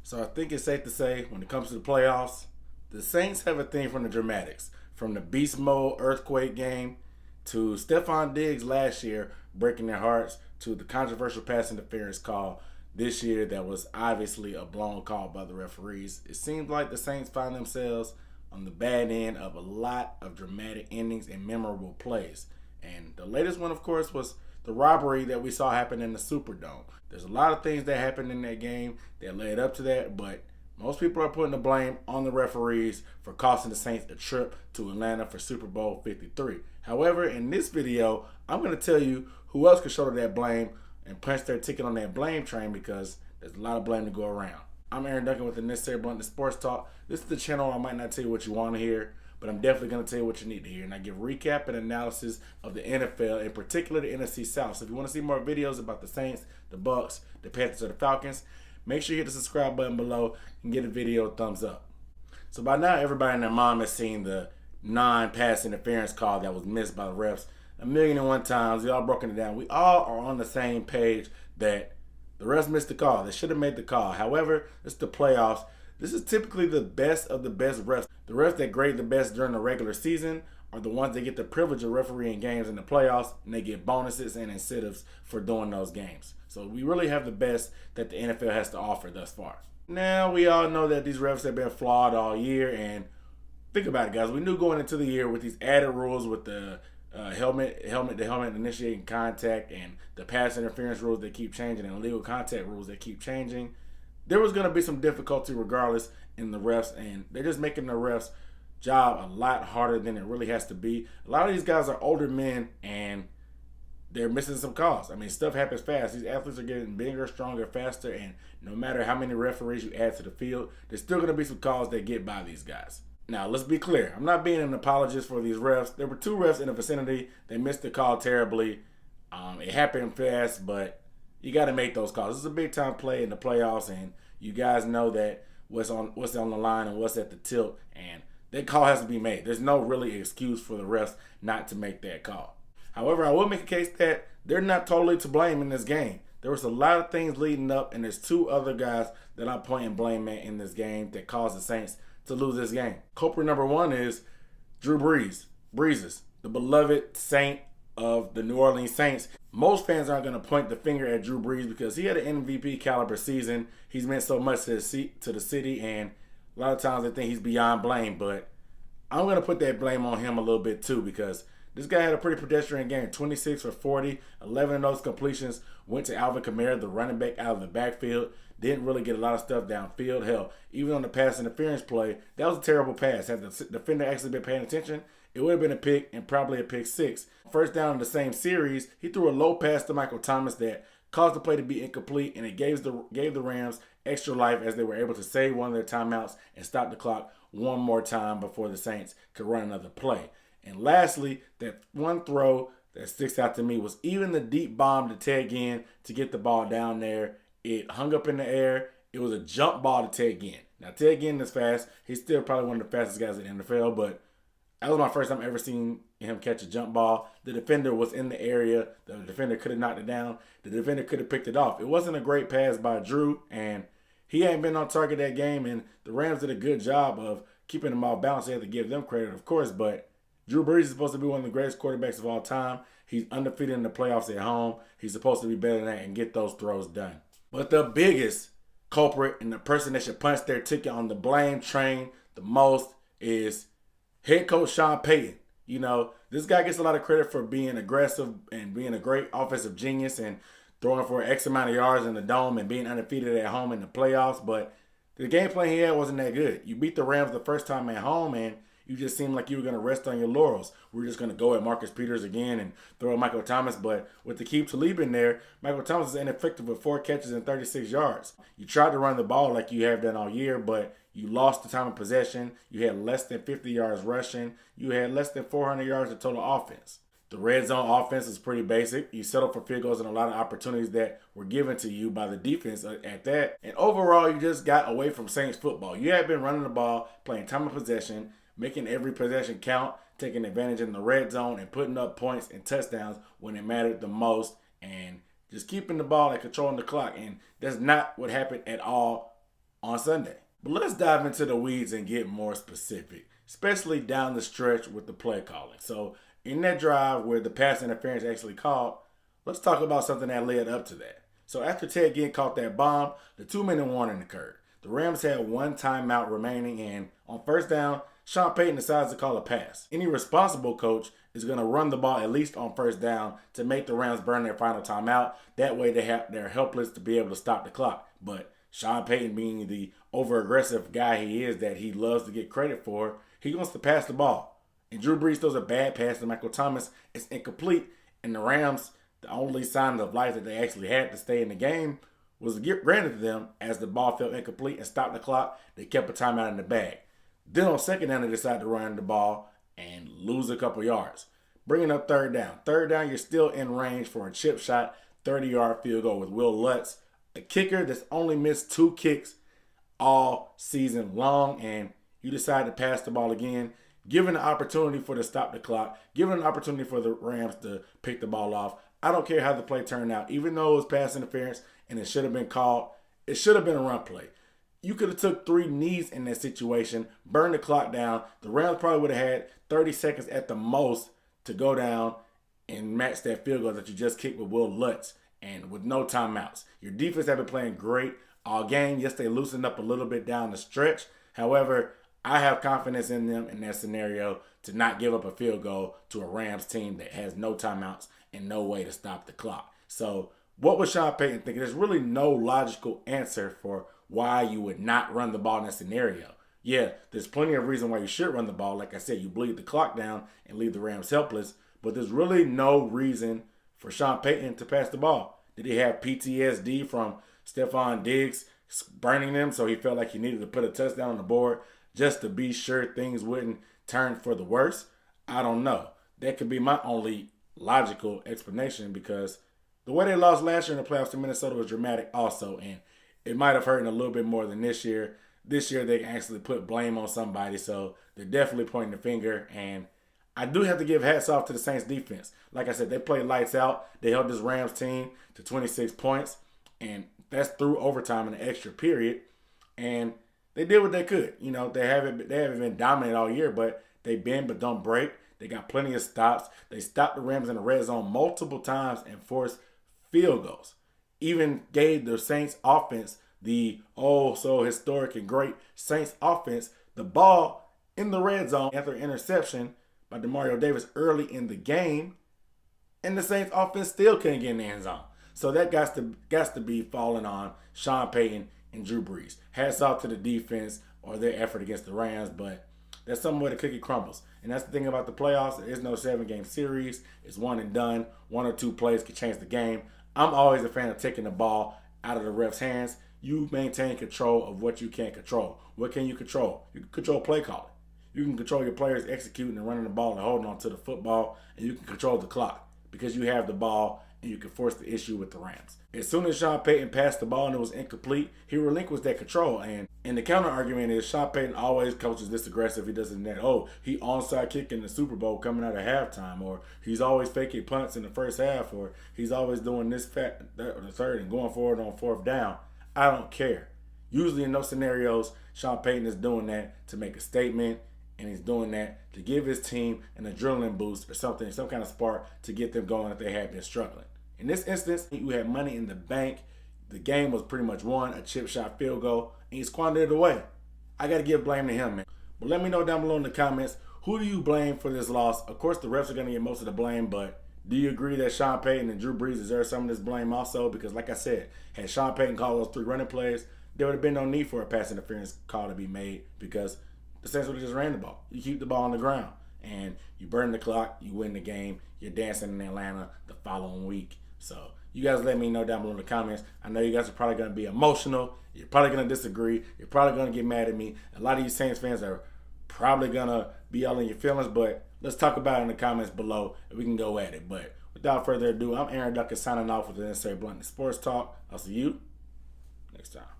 So I think it's safe to say when it comes to the playoffs, the Saints have a thing from the dramatics. From the beast mode earthquake game to Stephon Diggs last year breaking their hearts to the controversial pass interference call this year that was obviously a blown call by the referees. It seems like the Saints find themselves on the bad end of a lot of dramatic endings and memorable plays. And the latest one, of course, was the robbery that we saw happen in the Superdome. There's a lot of things that happened in that game that led up to that, but most people are putting the blame on the referees for costing the Saints a trip to Atlanta for Super Bowl 53. However, in this video, I'm going to tell you who else could shoulder that blame and punch their ticket on that blame train because there's a lot of blame to go around. I'm Aaron Duncan with the Necessary Blunt Sports Talk. This is the channel I might not tell you what you want to hear, but I'm definitely going to tell you what you need to hear. And I give recap and analysis of the NFL, in particular the NFC South. So if you want to see more videos about the Saints, the Bucks, the Panthers, or the Falcons, make sure you hit the subscribe button below and give the video a thumbs up. So by now, everybody and their mom has seen the non-pass interference call that was missed by the refs 1,000,001 times. We all broken it down. We all are on the same page that the refs missed the call. They should have made the call. However, it's the playoffs. This is typically the best of the best refs. The refs that grade the best during the regular season are the ones that get the privilege of refereeing games in the playoffs, and they get bonuses and incentives for doing those games. So we really have the best that the NFL has to offer thus far. Now, we all know that these refs have been flawed all year, and think about it, guys. We knew going into the year with these added rules with the helmet initiating contact and the pass interference rules that keep changing and illegal contact rules that keep changing, there was going to be some difficulty regardless in the refs, and they're just making the refs' job a lot harder than it really has to be. A lot of these guys are older men, and they're missing some calls. I mean, stuff happens fast. These athletes are getting bigger, stronger, faster, and no matter how many referees you add to the field, there's still going to be some calls that get by these guys. Now, let's be clear. I'm not being an apologist for these refs. There were two refs in the vicinity. They missed the call terribly. It happened fast, but you got to make those calls. This is a big-time play in the playoffs, and you guys know that what's on the line and what's at the tilt, and that call has to be made. There's no really excuse for the refs not to make that call. However, I will make a case that they're not totally to blame in this game. There was a lot of things leading up, and there's two other guys that I'm pointing blame at in this game that caused the Saints to lose this game. Culprit number one is Drew Brees, the beloved Saint of the New Orleans Saints. Most fans aren't going to point the finger at Drew Brees because he had an MVP caliber season. He's meant so much to the city, and a lot of times they think he's beyond blame, but I'm going to put that blame on him a little bit too because this guy had a pretty pedestrian game. 26 for 40, 11 of those completions went to Alvin Kamara, the running back out of the backfield. Didn't really get a lot of stuff downfield. Hell, even on the pass interference play, that was a terrible pass. Had the defender actually been paying attention, it would have been a pick and probably a pick six. First down in the same series, he threw a low pass to Michael Thomas that caused the play to be incomplete, and it gave the Rams extra life as they were able to save one of their timeouts and stop the clock one more time before the Saints could run another play. And lastly, that one throw that sticks out to me was even the deep bomb to Ted Ginn to get the ball down there. It hung up in the air. It was a jump ball to Ted Ginn. Now, Ted Ginn is fast. He's still probably one of the fastest guys in the NFL, but that was my first time ever seeing him catch a jump ball. The defender was in the area. The defender could have knocked it down. The defender could have picked it off. It wasn't a great pass by Drew, and he ain't been on target that game, and the Rams did a good job of keeping him off balance. They have to give them credit, of course, but Drew Brees is supposed to be one of the greatest quarterbacks of all time. He's undefeated in the playoffs at home. He's supposed to be better than that and get those throws done. But the biggest culprit and the person that should punch their ticket on the blame train the most is head coach Sean Payton. You know, this guy gets a lot of credit for being aggressive and being a great offensive genius and throwing for X amount of yards in the dome and being undefeated at home in the playoffs. But the game plan he had wasn't that good. You beat the Rams the first time at home, and you just seemed like you were going to rest on your laurels. We were just going to go at Marcus Peters again and throw at Michael Thomas. But with the Keep Talib in there, Michael Thomas is ineffective with 4 catches and 36 yards. You tried to run the ball like you have done all year, but you lost the time of possession. You had less than 50 yards rushing. You had less than 400 yards of total offense. The red zone offense is pretty basic. You settled for field goals and a lot of opportunities that were given to you by the defense at that. And overall, you just got away from Saints football. You had been running the ball, playing time of possession, making every possession count, taking advantage in the red zone, and putting up points and touchdowns when it mattered the most, and just keeping the ball and controlling the clock. And that's not what happened at all on Sunday. But let's dive into the weeds and get more specific, especially down the stretch with the play calling. So in that drive where the pass interference actually called, let's talk about something that led up to that. So after Ted Ginn caught that bomb, the 2-minute warning occurred. The Rams had one timeout remaining, and on first down, Sean Payton decides to call a pass. Any responsible coach is going to run the ball at least on first down to make the Rams burn their final timeout. That way they're helpless to be able to stop the clock. But Sean Payton, being the over-aggressive guy he is that he loves to get credit for, he wants to pass the ball. And Drew Brees throws a bad pass to Michael Thomas. It's incomplete, and the Rams, the only sign of life that they actually had to stay in the game was granted to them as the ball felt incomplete and stopped the clock. They kept a timeout in the bag. Then on second down, they decided to run the ball and lose a couple yards. Bringing up third down. Third down, you're still in range for a chip shot, 30-yard field goal with Will Lutz, a kicker that's only missed 2 kicks all season long, and you decide to pass the ball again, given the opportunity for to stop the clock, given an opportunity for the Rams to pick the ball off. I don't care how the play turned out. Even though it was pass interference and it should have been called, it should have been a run play. You could have took 3 knees in that situation, burned the clock down. The Rams probably would have had 30 seconds at the most to go down and match that field goal that you just kicked with Will Lutz and with no timeouts. Your defense have been playing great all game. Yes, they loosened up a little bit down the stretch. However, I have confidence in them in that scenario to not give up a field goal to a Rams team that has no timeouts and no way to stop the clock. So what was Sean Payton thinking? There's really no logical answer for why you would not run the ball in that scenario. Yeah, there's plenty of reason why you should run the ball. Like I said, you bleed the clock down and leave the Rams helpless. But there's really no reason for Sean Payton to pass the ball. Did he have PTSD from Stephon Diggs burning them, so he felt like he needed to put a touchdown on the board just to be sure things wouldn't turn for the worse? I don't know. That could be my only logical explanation, because the way they lost last year in the playoffs to Minnesota was dramatic also, and it might have hurt a little bit more than this year. This year they actually put blame on somebody, so they're definitely pointing the finger. And I do have to give hats off to the Saints defense. Like I said, they played lights out. They held this Rams team to 26 points, and that's through overtime and an extra period. And they did what they could. You know, they haven't been dominant all year, but they bend but don't break. They got plenty of stops. They stopped the Rams in the red zone multiple times and forced field goals. Even gave the Saints offense, the so historic and great Saints offense, the ball in the red zone after an interception by Demario Davis early in the game, and the Saints offense still couldn't get in the end zone. So that got to be falling on Sean Payton and Drew Brees. Hats off to the defense or their effort against the Rams, but that's some way the cookie crumbles. And that's the thing about the playoffs. There is no 7-game series. It's one and done. 1 or 2 plays can change the game. I'm always a fan of taking the ball out of the ref's hands. You maintain control of what you can control. What can you control? You can control play calling. You can control your players executing and running the ball and holding on to the football, and you can control the clock because you have the ball and you can force the issue with the Rams. As soon as Sean Payton passed the ball and it was incomplete, he relinquished that control. And the counter argument is Sean Payton always coaches this aggressive. He doesn't that, he onside kick in the Super Bowl coming out of halftime, or he's always faking punts in the first half, or he's always doing this, that, or the third and going forward on 4th down. I don't care. Usually in those scenarios, Sean Payton is doing that to make a statement, and he's doing that to give his team an adrenaline boost or something, some kind of spark to get them going if they have been struggling. In this instance, you had money in the bank. The game was pretty much won, a chip shot field goal, and he squandered it away. I got to give blame to him, man. But let me know down below in the comments, who do you blame for this loss? Of course, the refs are going to get most of the blame, but do you agree that Sean Payton and Drew Brees deserve some of this blame also? Because like I said, had Sean Payton called those 3 running plays, there would have been no need for a pass interference call to be made, because the Saints would have just ran the ball. You keep the ball on the ground, and you burn the clock, you win the game, you're dancing in Atlanta the following week. So you guys let me know down below in the comments. I know you guys are probably going to be emotional. You're probably going to disagree. You're probably going to get mad at me. A lot of you Saints fans are probably going to be all in your feelings, but let's talk about it in the comments below, and we can go at it. But without further ado, I'm Aaron Ducker signing off with the Necessary Blunt Sports Talk. I'll see you next time.